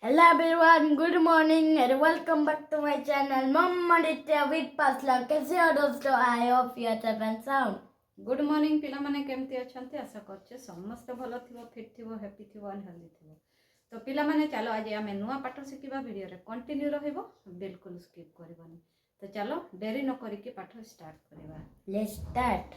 Hello everyone, good morning and welcome back to my channel Mama Ditya with Pasla. कैसे हो दोस्तों? I hope you are safe and sound. Good morning पिलामाने केमती अच्छे आशा करछे समस्त भल थिबो फिट थिबो हैप्पी थिबो एंड हेल्दी थिबो। तो पिलामाने चलो आज आमे नुआ पाठ शिखिबा वीडियो रे कंटिन्यू रहइबो बिल्कुल स्किप करबनी। तो चलो देरी न करिके पाठ स्टार्ट करबा। Let's start.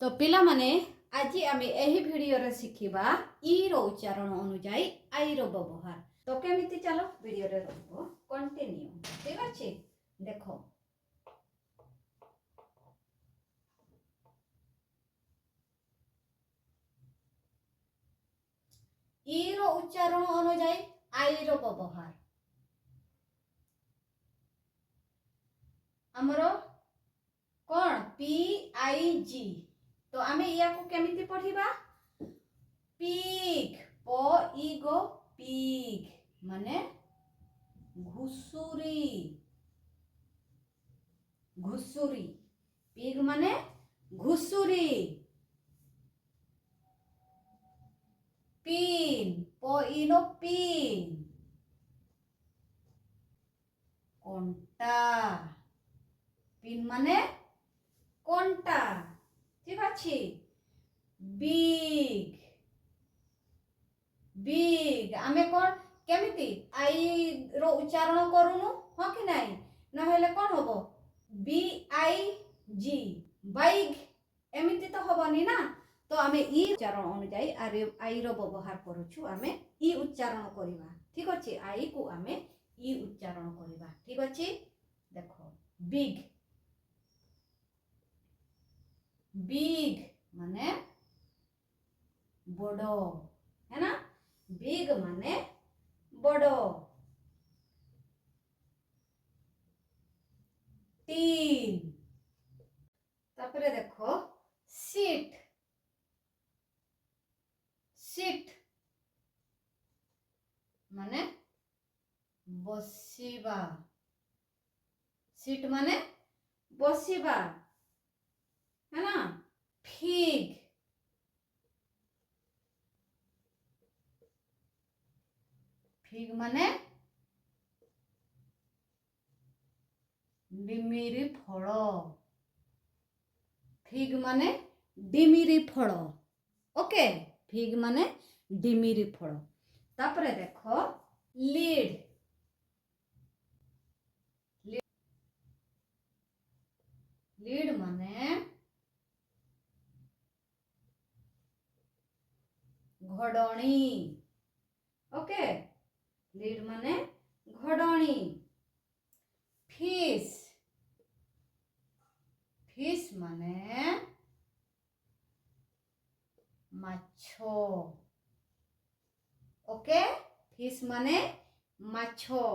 तो पिलामाने आज आमे एही वीडियो रे शिखिबा ई रो उच्चारण अनुसार आई रो व्यवहार। तो केमिति चलो वीडियो रे रहइबो कंटिन्यू। ठीक अछि देखो ई रो उच्चारण अनुसार आई रो व्यवहार हमरो कौन पी आई जी। तो आमे या को केमिति पढ़िबा पीक प ई गो पीक माने घुसुरी घुसुरी पीक माने घुसुरी। पिन प ई नो पिन कोंटा पिन माने कोंटा। ठीक अछि बिग बिग आमे कोन केमिति आई रो उच्चारण करूनु हो कि नाही न हेले कोन होबो बी आई जी बाइग एमिति तो होबनी ना। तो आमे ई उच्चारण अनुसार आई रो व्यवहार करूछु आमे ई उच्चारण करिबा। ठीक अछि आई को आमे ई उच्चारण करिबा। ठीक अछि देखो बिग बिग माने बड़ो है ना बिग माने बड़ो। तीन तापरे देखो सीट सीट माने बसिबा सीट माने बसिबा है ना। फिग फिग माने डिमिरी फल फिग माने डिमिरी फल। ओके फिग माने डिमिरी फल। तापरे देखो लीड लीड माने घोड़णी। ओके लीड माने घोड़णी। फिश फिश माने माछो। ओके फिश माने माछो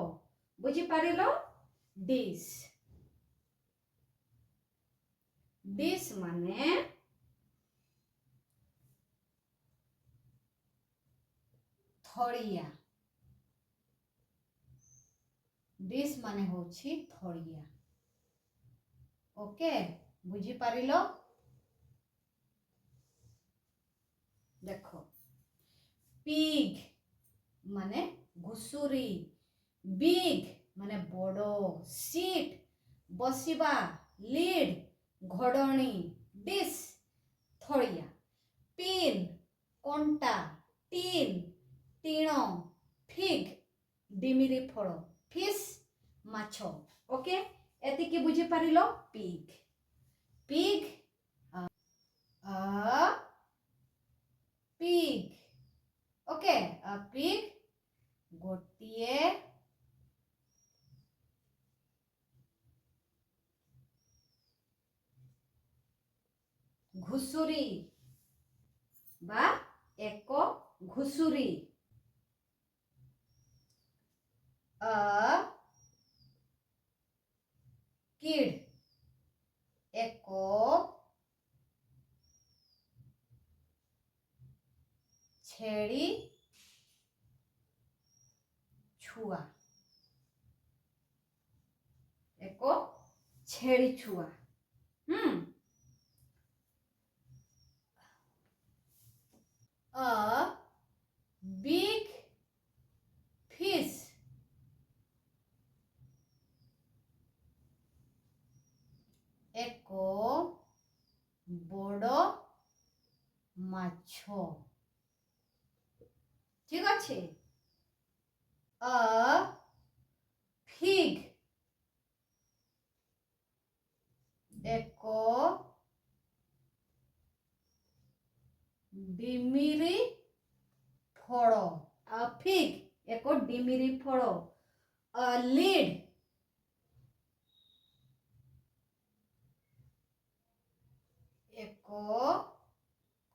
बुझी पारिलो। डिश डिश माने थड़िया डिश माने होछि थड़िया। ओके बुझी पारिलो। देखो पिग माने घुसुरी बिग माने बड़ो सीट बसिबा लीड घोड़णी डिश थड़िया पिन कोंटा टीन टीणो फिग डिमिरी फल फिश माछो। ओके एतिकी बुझी पारिलो pig pig a pig. Okay a pig गोटिए घुसुरी बा एको घुसुरी। अ किड एको छेड़ी छुआ एको छेड़ी छुआ। A big ମାଛ ଠିକ ଅଛି a fig ଏକ ଡିମିରି ଫଳ a fig ଏକ ଡିମିରି ଫଳ a lid ଏକ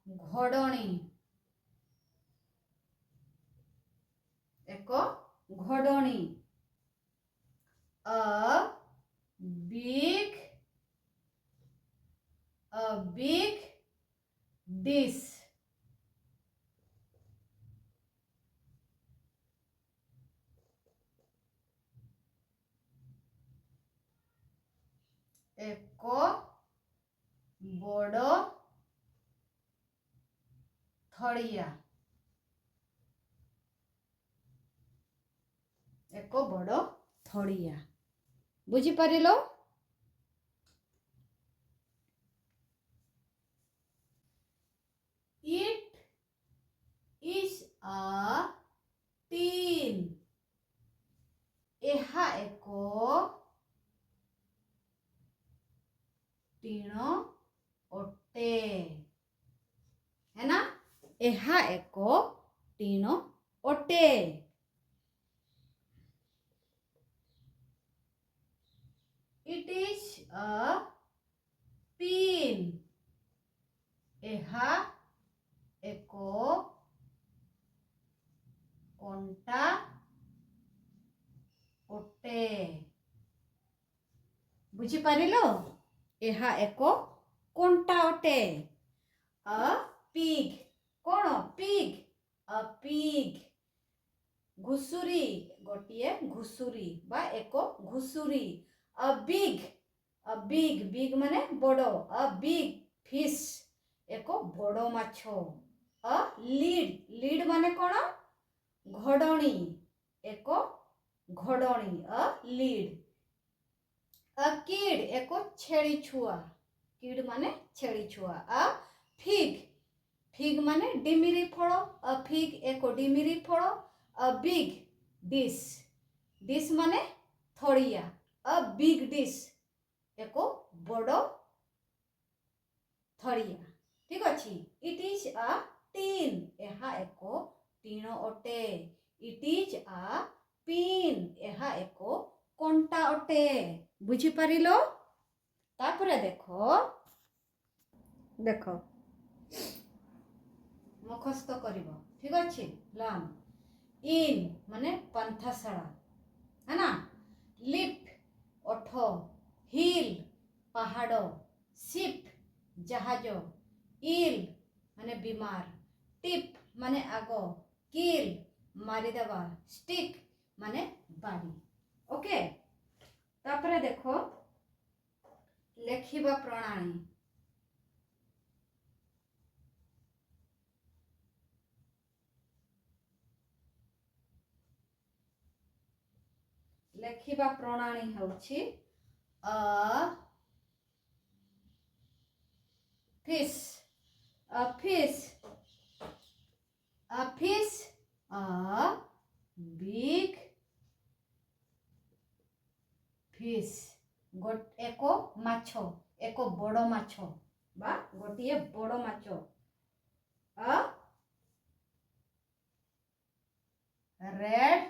ଘୋଡ଼ଣୀ ଏକ ଘୋଡ଼ଣୀ a big dish ଏକ ବଡ଼ ଥଳିଆ ଏକ ବଡ଼ ଥଳିଆ ବୁଝିପାରିଲ it is a tin ଏହା ଏକ ଟିଣ ଅଟେ है ना ଏହା ଏକ ଟିଣ ଅଟେ it is a pin ଏହା ଏକ କଣ୍ଟା ଅଟେ ବୁଝିପାରିଲ ଏହା ଏକ କଣ୍ଟା ଅଟେ a pig କଣ pig a pig ଘୁଷୁରୀ ଗୋଟିଏ ଘୁଷୁରୀ ବା ଏକ ଘୁଷୁରୀ a big ମାନେ ବଡ଼ a big fish ଏକ ବଡ଼ ମାଛ a lid ମାନେ କଣ ଘୋଡ଼ଣୀ ଏକ ଘୋଡ଼ଣୀ a lid a kid ଏକ ଛେଳି ଛୁଆ kid ମାନେ ଛେଳି ଛୁଆ a fig ମାନେ ଡିମିରି ଫଳ a fig ଏକ ଡିମିରି ଫଳ a big dish ମାନେ ଥଳିଆ a big dish ଏକ ବଡ଼ ଥଳିଆ ଠିକ ଅଛି it is a tin ଏହା ଏକ ଟିଣ ଅଟେ it is a pin ଏହା ଏକ କଣ୍ଟା ଅଟେ ବୁଝିପାରିଲ ତାପରେ ଦେଖ ମୁଖସ୍ଥ କରିବ ଠିକ ଅଛି ଲର୍ନ in ମାନେ ପାନ୍ଥଶାଳା है ना lift ଓଠ hill ପାହାଡ଼ ship ଜାହାଜ ill ମାନେ ବିମାର tip ମାନେ ଆଗ kill ମାରିଦେବା stick ମାନେ ବାଡ଼ି ଓକେ ତାପରେ ଦେଖ ଲେଖିବା ପ୍ରଣାଳୀ ଲେଖିବା ପ୍ରଣାଳୀ ହେଉଛି a fish a big fish ଏକ ମାଛ ଏକ ବଡ଼ ମାଛ ବା ଗୋଟିଏ ବଡ଼ ମାଛ a red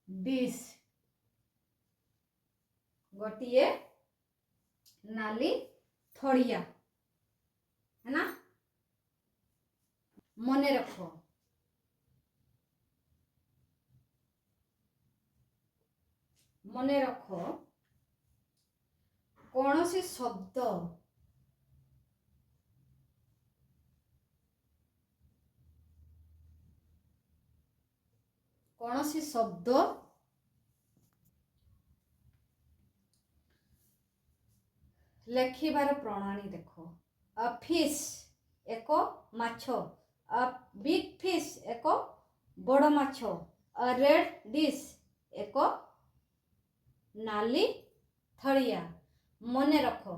dish गोटिए नाली थोड़िया है ना मने रखो कौनसी शब्द लेखिबार प्रणाली देखो a fish एक माछो a big fish एक बड़ माछो a red dish एक नाली थड़िया मने रखो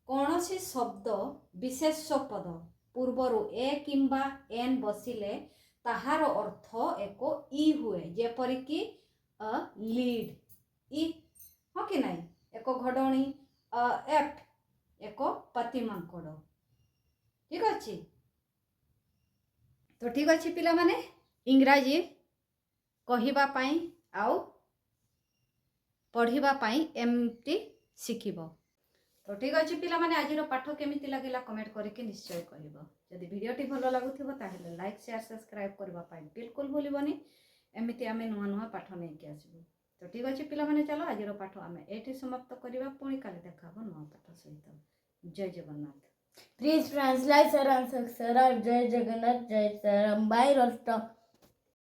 कौनसी शब्द विशेष पद ପୂର୍ବରୁ ଏ କିମ୍ବା ଏନ୍ ବସିଲେ ତାହାର ଅର୍ଥ ଏକ ଇ ହୁଏ, ଯେପରିକି ଅ ଲିଡ୍ ଇ, ହଁ କି ନାହିଁ, ଏକ ଘୋଡ଼ଣୀ, ଏଫ୍ ଏକ ପାତି ମାଙ୍କଡ଼। ଠିକ୍ ଅଛି। ତ ଠିକ୍ ଅଛି ପିଲାମାନେ, ଇଂରାଜୀ କହିବା ପାଇଁ ଆଉ ପଢ଼ିବା ପାଇଁ ଏମିତି ଶିଖିବ। ତ ଠିକ୍ ଅଛି ପିଲାମାନେ, ଆଜିର ପାଠ କେମିତି ଲାଗିଲା କମେଣ୍ଟ କରିକି ନିଶ୍ଚୟ କହିବ। ଯଦି ଭିଡ଼ିଓଟି ଭଲ ଲାଗୁଥିବ ତାହେଲେ ଲାଇକ୍ ସେୟାର ସବସ୍କ୍ରାଇବ୍ କରିବା ପାଇଁ ବିଲକୁଲ ଭୁଲିବନି। ଏମିତି ଆମେ ନୂଆ ନୂଆ ପାଠ ନେଇକି ଆସିବୁ। ତ ଠିକ୍ ଅଛି ପିଲାମାନେ, ଚାଲ ଆଜିର ପାଠ ଆମେ ଏଇଠି ସମାପ୍ତ କରିବା। ପୁଣି କାଲି ଦେଖା ହେବ ନୂଆ ପାଠ ସହିତ। ଜୟ Jagannath. Please friends, like, share and subscribe. Jai Jagannath, Jai Saram. Bye, Rasta.